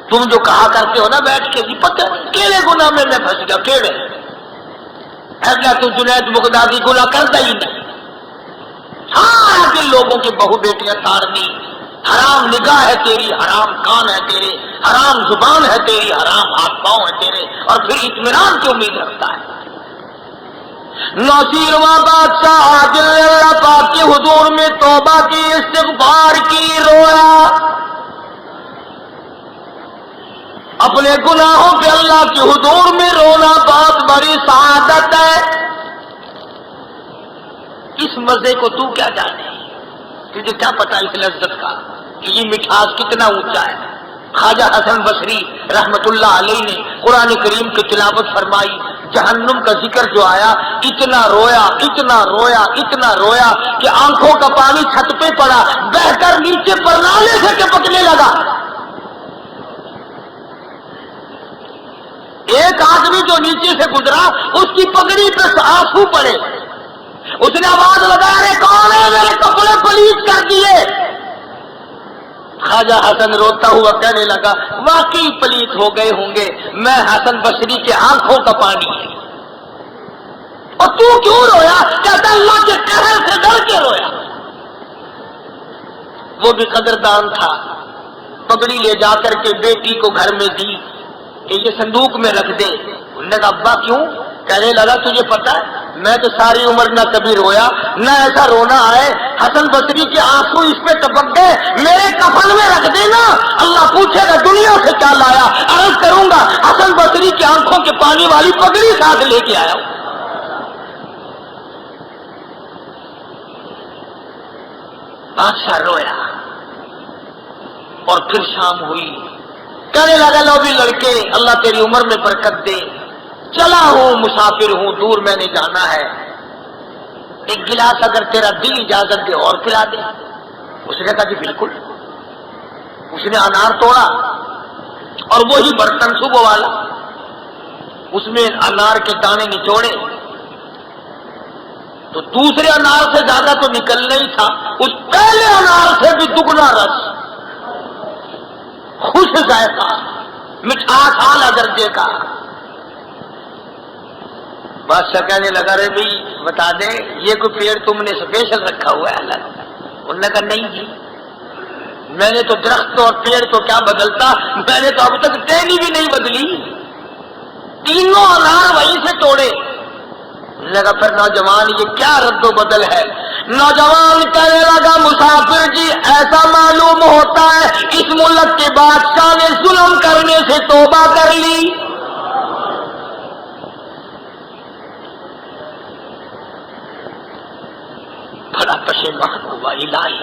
تم جو کہا کرتے ہو نا بیٹھ کے جی پتہ کیڑے گناہ میں پھنس گیا، کیڑے ایسا تو جنید بغدادی گناہ کرتا ہی نہیں. ہاں جن لوگوں کی بہو بیٹیاں تارنی، حرام نگاہ ہے تیری، حرام کان ہے تیرے، حرام زبان ہے تیری، حرام ہاتھ پاؤں ہے تیرے، اور پھر اطمینان کی امید رکھتا ہے. نوشیرواں بادشاہ عادل نے اللہ پاک کے حضور میں توبہ کی، استغفار کی، رویا. اپنے گناہوں پہ اللہ کے حضور میں رونا بہت بڑی سعادت ہے. اس مزے کو تو کیا جانے، تجھے کیا پتا اس لذت کا کہ یہ مٹھاس کتنا اونچا ہے. خواجہ حسن بصری رحمت اللہ علیہ نے قرآن کریم کی تلاوت فرمائی، جہنم کا ذکر جو آیا اتنا رویا اتنا رویا اتنا رویا کہ آنکھوں کا پانی چھت پہ پڑا، بہ کر نیچے پرنالے سے ٹپکنے لگا. ایک آدمی جو نیچے سے گزرا اس کی پگڑی پہ آنسو پڑے، اس نے آواز لگایا رے کون ہے، میرے کپڑے پلیت کر دیے. خواجہ حسن روتا ہوا کہنے لگا واقعی پلیت ہو گئے ہوں گے، میں حسن بصری کے آنکھوں کا پانی ہے. اور تو کیوں رویا؟ کہتا اللہ کے قہر سے ڈر کے رویا. وہ بھی قدردان تھا، پگڑی لے جا کر کے بیٹی کو گھر میں دی کہ یہ صندوق میں رکھ دے. انہوں نے کہا ابا کیوں؟ کہنے لگا تجھے پتا ہے میں تو ساری عمر نہ کبھی رویا نہ ایسا رونا آئے، حسن بصری کے آنسو اس پہ ٹپک گئے، میرے کفن میں رکھ دینا، اللہ پوچھے گا دنیا سے کیا لایا، عرض کروں گا حسن بصری کی آنکھوں کے پانی والی پگڑی ساتھ لے کے آیا ہوں. بادشاہ رویا. اور پھر شام ہوئی، کہنے لگا لو بھی لڑکے اللہ تیری عمر میں برکت دے، چلا ہوں مسافر ہوں دور میں نے جانا ہے، ایک گلاس اگر تیرا دل اجازت دے اور پلا دے. اس نے کہا جی بالکل. اس نے انار توڑا اور وہی برتن صبح والا، اس میں انار کے دانے نچوڑے تو دوسرے انار سے زیادہ تو نکلنا ہی تھا، اس پہلے انار سے بھی دگنا رس، خوش ذائقہ، مٹھاس اعلیٰ درجے کا. بادشاہ کہنے لگا رے بھائی بتا دے یہ کوئی پیڑ تم نے اسپیشل رکھا ہوا ہے الگ؟ انہوں نے کہا نہیں جی میں نے تو درخت اور پیڑ تو کیا بدلتا، میں نے تو اب تک ٹہنی بھی نہیں بدلی، تینوں انار وہیں سے توڑے. لگا پھر نوجوان یہ کیا رد و بدل ہے؟ نوجوان کہنے لگا مسافر جی ایسا معلوم ہوتا ہے اس ملک کے بادشاہ نے ظلم کرنے سے توبہ کر لی. بڑا پشیمان ہوا. الہی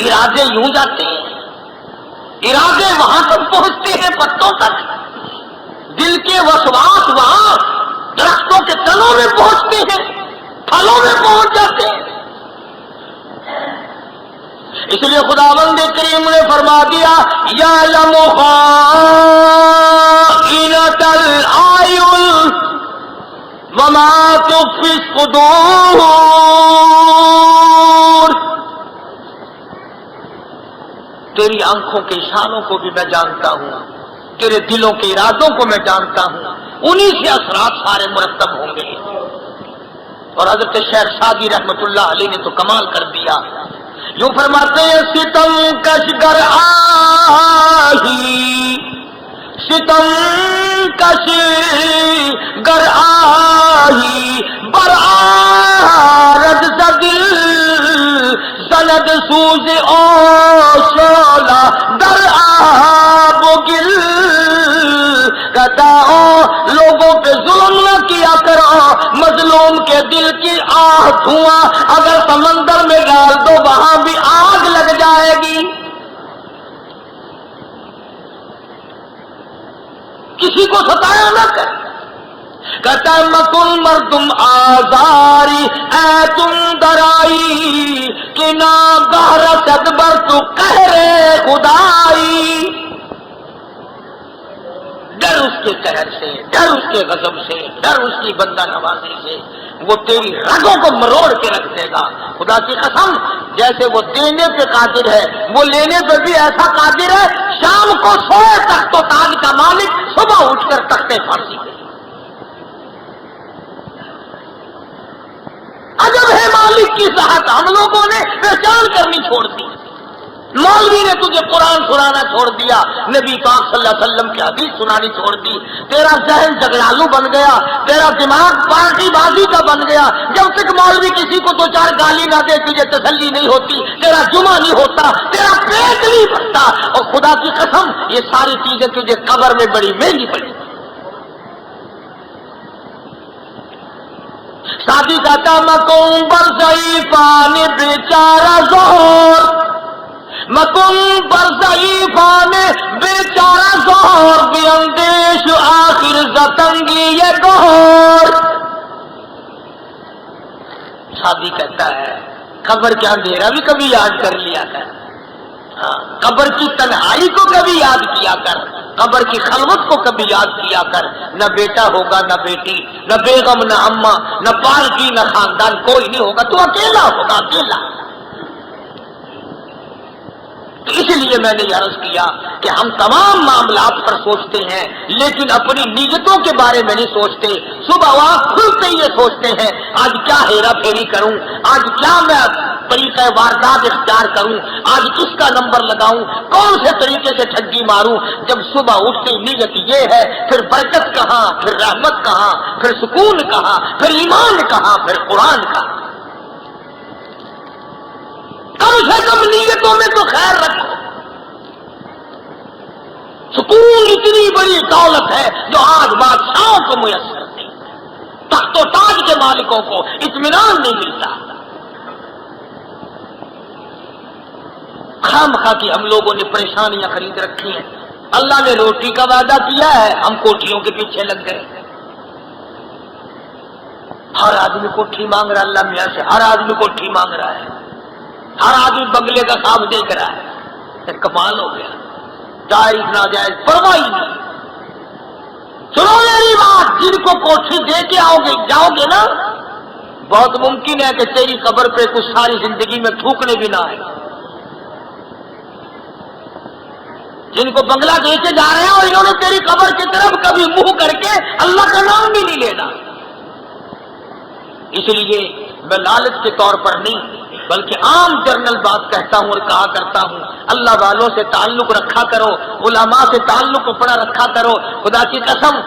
ارادے یوں جاتے ہیں، ارادے وہاں تک پہنچتے ہیں پتوں تک، دل کے وسواس وہاں درختوں کے تنوں میں پہنچتے ہیں، پھلوں میں پہنچ جاتے ہیں. اس لیے خداوند کریم نے فرما دیا یعلم خائنۃ الاعین وما تخفی الصدور. تیری آنکھوں کے اشاروں کو بھی میں جانتا ہوں، تیرے دلوں کے ارادوں کو میں جانتا ہوں، انہی سے اثرات سارے مرتب ہوں گے. اور حضرت شیخ سعدی رحمت اللہ علیہ نے تو کمال کر دیا، یوں فرماتے ہیں ستم کش گر آہی، ستم کش گر آہی بر آرد دل زند سوز او شولا در آب و گل. کہتا لوگوں پہ ظلم نہ کیا کرو، مظلوم کے دل کی آہ دھواں اگر سمندر میں ڈال دو وہاں بھی آگ لگ جائے گی. کسی کو ستایا نہ کر. کہتا مکن مردم آزاری اے تم درائی کہ ناگاہ رسد بر تو قہر خدائی، ڈر اس کے قہر سے، ڈر اس کے غضب سے، ڈر اس کی بندہ نوازی سے، وہ تیری رگوں کو مروڑ کے رکھ دے گا۔ خدا کی قسم، جیسے وہ دینے پہ قادر ہے، وہ لینے پہ بھی ایسا قادر ہے، شام کو سوئے تخت و تاج کا مالک صبح اٹھ کر تختے پھانسی دے۔ عجب ہے مالک کی ذات، ہم لوگوں نے پہچان کرنی چھوڑ دی۔ مولوی نے تجھے قرآن سنانا چھوڑ دیا، نبی پاک صلی اللہ علیہ وسلم کی حدیث سنانی چھوڑ دی، تیرا ذہن جگڑالو بن گیا، تیرا دماغ پارٹی بازی کا بن گیا۔ جب تک مولوی کسی کو دو چار گالی نہ دے تجھے تسلی نہیں ہوتی، تیرا جمعہ نہیں ہوتا، تیرا پیٹ نہیں بھرتا۔ اور خدا کی قسم یہ ساری چیزیں تجھے قبر میں بڑی مہنگی پڑی۔ شادی کہتا مکوں پر ضعیفان بیچارہ ظہور، مکن پر ضعیفان بیچارہ ظہور، بے اندیش آخر زتنگی یہ گہور۔ شادی کہتا ہے قبر کا اندھیرا بھی کبھی یاد کر لیا کر، قبر کی تنہائی کو کبھی یاد کیا کر، قبر کی خلوت کو کبھی یاد کیا کر۔ نہ بیٹا ہوگا نہ بیٹی، نہ بیگم نہ اماں، نہ پالکی نہ خاندان، کوئی نہیں ہوگا، تو اکیلا ہوگا، اکیلا۔ تو اس لیے میں نے یہ عرض کیا کہ ہم تمام معاملات پر سوچتے ہیں لیکن اپنی نیتوں کے بارے میں نہیں سوچتے۔ صبح آنکھ کھلتے ہی یہ سوچتے ہیں آج کیا ہیرا پھیری کروں، آج کیا میں طریقہ واردات اختیار کروں، آج کس کا نمبر لگاؤں، کون سے طریقے سے ٹھگی ماروں۔ جب صبح اٹھتے نیت یہ ہے، پھر برکت کہاں، پھر رحمت کہاں، پھر سکون کہاں، پھر ایمان کہاں، پھر قرآن کہاں۔ کم سے کم نیتوں میں تو خیر رکھو۔ سکون اتنی بڑی دولت ہے جو آج بادشاہوں کو میسر نہیں، تخت و تاج کے مالکوں کو اطمینان نہیں ملتا۔ خامخواہ کی ہم لوگوں نے پریشانیاں خرید رکھی ہیں۔ اللہ نے روٹی کا وعدہ کیا ہے، ہم کوٹھیوں کے پیچھے لگ گئے۔ ہر آدمی کوٹھی مانگ رہا ہے، اللہ میاں سے ہر آدمی کوٹھی مانگ رہا ہے، ہر آدمی بنگلے کا خواب دیکھ رہا ہے۔ کمال ہو گیا، جائز ناجائز پرواہ نہیں۔ سنو میری بات، جن کو کوٹھی دے کے جاؤ گے نا، بہت ممکن ہے کہ تیری قبر پہ کچھ ساری زندگی میں تھوکنے بھی نہ آئے۔ جن کو بنگلہ دے کے جا رہے ہیں اور انہوں نے تیری قبر کی طرف کبھی منہ کر کے اللہ کا نام بھی نہیں لینا۔ اس لیے میں لالچ کے طور پر نہیں بلکہ عام جرنل بات کہتا ہوں اور کہا کرتا ہوں، اللہ والوں سے تعلق رکھا کرو، علماء سے تعلق اپنا رکھا کرو۔ خدا کی قسم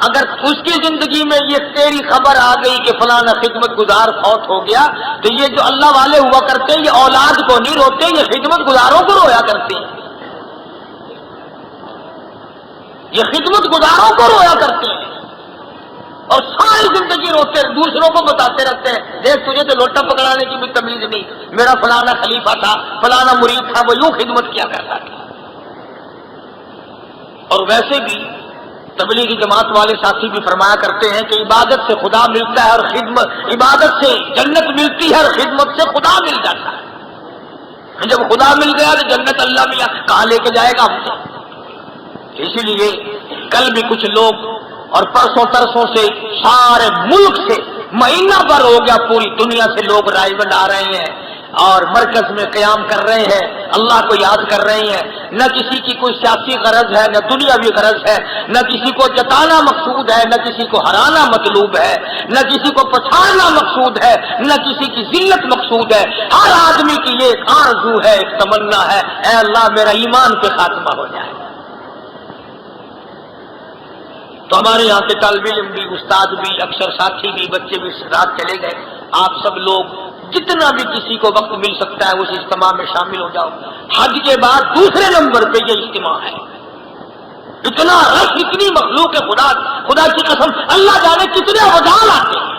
اگر اس کی زندگی میں یہ تیری خبر آ گئی کہ فلانا خدمت گزار فوت ہو گیا، تو یہ جو اللہ والے ہوا کرتے ہیں یہ اولاد کو نہیں روتے، یہ خدمت گزاروں کو رویا کرتے ہیں، یہ خدمت گزاروں کو رویا کرتے ہیں اور ساری زندگی روتے دوسروں کو بتاتے رہتے ہیں، دیکھ تجھے تو لوٹا پکڑانے کی بھی تمیز نہیں، میرا فلانا خلیفہ تھا، فلانا مرید تھا، وہ یوں خدمت کیا کرتا تھا۔ اور ویسے بھی تبلیغی جماعت والے ساتھی بھی فرمایا کرتے ہیں کہ عبادت سے خدا ملتا ہے اور خدمت، عبادت سے جنت ملتی ہے اور خدمت سے خدا مل جاتا ہے۔ جب خدا مل گیا تو جنت اللہ میاں کہاں لے کے جائے گا ہم سے۔ اسی لیے کل بھی کچھ لوگ اور پرسوں ترسوں سے سارے ملک سے مہینہ بھر ہو گیا پوری دنیا سے لوگ رائے بنا رہے ہیں اور مرکز میں قیام کر رہے ہیں، اللہ کو یاد کر رہے ہیں۔ نہ کسی کی کوئی سیاسی غرض ہے، نہ دنیاوی غرض ہے، نہ کسی کو جتانا مقصود ہے، نہ کسی کو ہرانا مطلوب ہے، نہ کسی کو پچھاڑنا مقصود ہے، نہ کسی کی ذلت مقصود ہے۔ ہر آدمی کی یہ ایک آرزو ہے، ایک تمنا ہے، اے اللہ میرا ایمان پہ خاتمہ ہو جائے۔ تو ہمارے یہاں کے طالب علم بھی، استاد بھی، اکثر ساتھی بھی، بچے بھی رات چلے گئے۔ آپ سب لوگ جتنا بھی کسی کو وقت مل سکتا ہے اس اجتماع میں شامل ہو جاؤ۔ حج کے بعد دوسرے نمبر پہ یہ اجتماع ہے۔ اتنا رش، اتنی مخلوق خدا کی قسم، اللہ جانے کتنے اوزان آتے ہیں،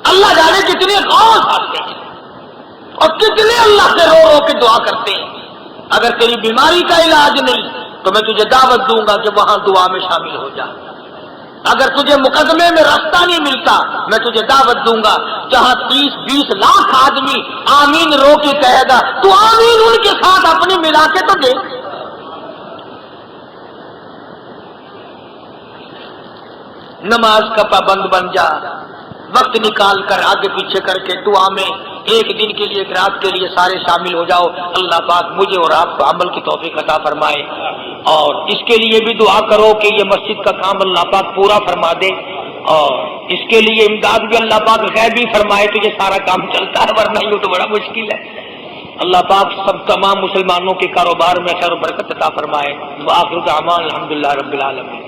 اللہ جانے کتنے غوث آتے ہیں اور کتنے اللہ سے رو رو کے دعا کرتے ہیں۔ اگر تیری بیماری کا علاج نہیں تو میں تجھے دعوت دوں گا کہ وہاں دعا میں شامل ہو جا۔ اگر تجھے مقدمے میں راستہ نہیں ملتا میں تجھے دعوت دوں گا جہاں 30-20 لاکھ آدمی آمین رو کے کہے گا تو آمین ان کے ساتھ اپنی ملا کے تو دے. نماز کا پابند بن جا، وقت نکال کر آگے پیچھے کر کے دعا میں ایک دن کے لیے ایک رات کے لیے سارے شامل ہو جاؤ. اللہ پاک مجھے اور آپ کو عمل کی توفیق عطا فرمائے. اور اس کے لیے بھی دعا کرو کہ یہ مسجد کا کام اللہ پاک پورا فرما دے، اور اس کے لیے امداد بھی اللہ پاک غیبی فرمائے تو یہ سارا کام چلتا ہے، ورنہ یہ تو بڑا مشکل ہے. اللہ پاک سب تمام مسلمانوں کے کاروبار میں خیر و برکت عطا فرمائے. وآخر دعوانا الحمدللہ رب العالمین.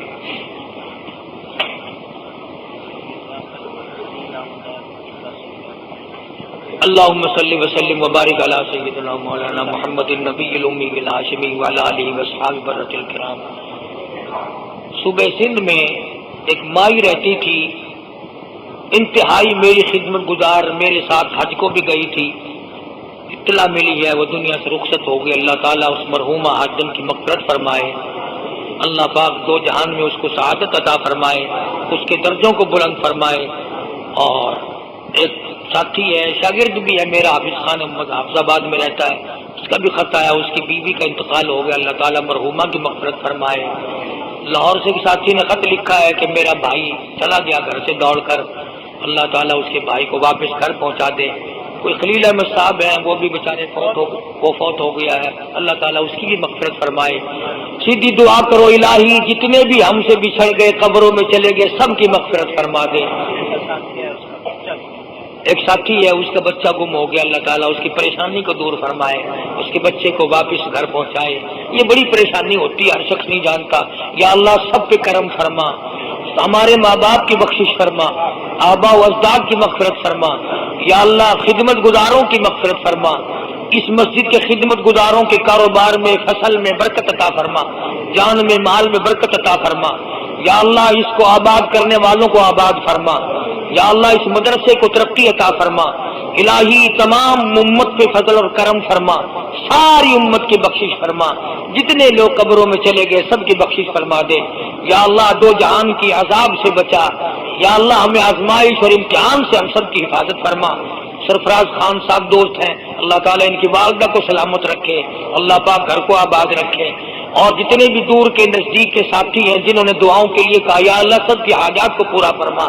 اللهم صل وسلم وبارك على سيدنا مولانا محمد النبي الامي الهاشمي وعلى اله واصحابه برة الكرام. صوبہ سندھ میں ایک مائی رہتی تھی، انتہائی میری خدمت گزار، میرے ساتھ حج کو بھی گئی تھی. اطلاع ملی ہے وہ دنیا سے رخصت ہو گئی. اللہ تعالیٰ اس مرحومہ حاجن کی مغفرت فرمائے. اللہ پاک دو جہان میں اس کو سعادت عطا فرمائے، اس کے درجوں کو بلند فرمائے. اور ایک ساتھی ہے، شاگرد بھی ہے میرا، حافظ خان محمد حافظ آباد میں رہتا ہے، اس کا بھی خط آیا، اس کی بیوی کا انتقال ہو گیا. اللہ تعالیٰ مرحومہ کی مغفرت فرمائے. لاہور سے ایک ساتھی نے خط لکھا ہے کہ میرا بھائی چلا گیا گھر سے دوڑ کر، اللہ تعالیٰ اس کے بھائی کو واپس گھر پہنچا دے. کوئی خلیل احمد صاحب ہیں، وہ بھی بیچارے فوت ہو گیا ہے، اللہ تعالیٰ اس کی بھی مغفرت فرمائے. سیدھی دعا کرو الہی جتنے بھی ہم سے بچھڑ گئے قبروں میں چلے گئے سب کی مغفرت فرما دے. ایک ساتھی ہے، اس کا بچہ گم ہو گیا، اللہ تعالیٰ اس کی پریشانی کو دور فرمائے، اس کے بچے کو واپس گھر پہنچائے. یہ بڑی پریشانی ہوتی ہے، ہر شخص نہیں جانتا. یا اللہ سب پہ کرم فرما، ہمارے ماں باپ کی بخشش فرما، آبا و اجداد کی مغفرت فرما. یا اللہ خدمت گزاروں کی مغفرت فرما، اس مسجد کے خدمت گزاروں کے کاروبار میں فصل میں برکت عطا فرما، جان میں مال میں برکت عطا فرما. یا اللہ اس کو آباد کرنے والوں کو آباد فرما. یا اللہ اس مدرسے کو ترقی عطا فرما. الہی تمام امت پہ فضل اور کرم فرما، ساری امت کی بخشش فرما. جتنے لوگ قبروں میں چلے گئے سب کی بخشش فرما دے. یا اللہ دو جہان کی عذاب سے بچا. یا اللہ ہمیں آزمائش اور امتحان سے ہم سب کی حفاظت فرما. سرفراز خان صاحب دوست ہیں، اللہ تعالیٰ ان کی والدہ کو سلامت رکھے، اللہ پاک گھر کو آباد رکھے. اور جتنے بھی دور کے نزدیک کے ساتھی ہیں جنہوں نے دعاؤں کے لیے کہا، یا اللہ سب کی حاجات کو پورا فرما،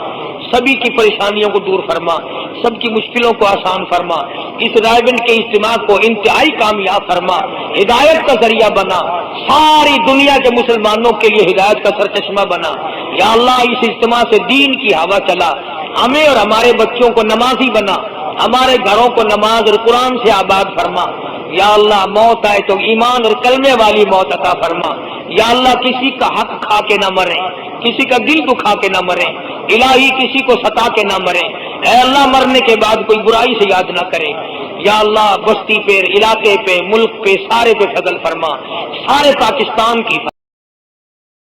سبھی کی پریشانیوں کو دور فرما، سب کی مشکلوں کو آسان فرما. اس رائے بند کے اجتماع کو انتہائی کامیاب فرما، ہدایت کا ذریعہ بنا، ساری دنیا کے مسلمانوں کے لیے ہدایت کا سرچشمہ بنا. یا اللہ اس اجتماع سے دین کی ہوا چلا، ہمیں اور ہمارے بچوں کو نمازی بنا، ہمارے گھروں کو نماز اور قرآن سے آباد فرما. یا اللہ موت آئے تو ایمان اور کلمے والی موت عطا فرما. یا اللہ کسی کا حق کھا کے نہ مرے، کسی کا دل دکھا کے نہ مرے، الہی کسی کو ستا کے نہ مرے. اے اللہ مرنے کے بعد کوئی برائی سے یاد نہ کرے. یا اللہ بستی پہ، علاقے پہ، ملک پہ، سارے پہ فضل فرما، سارے پاکستان کی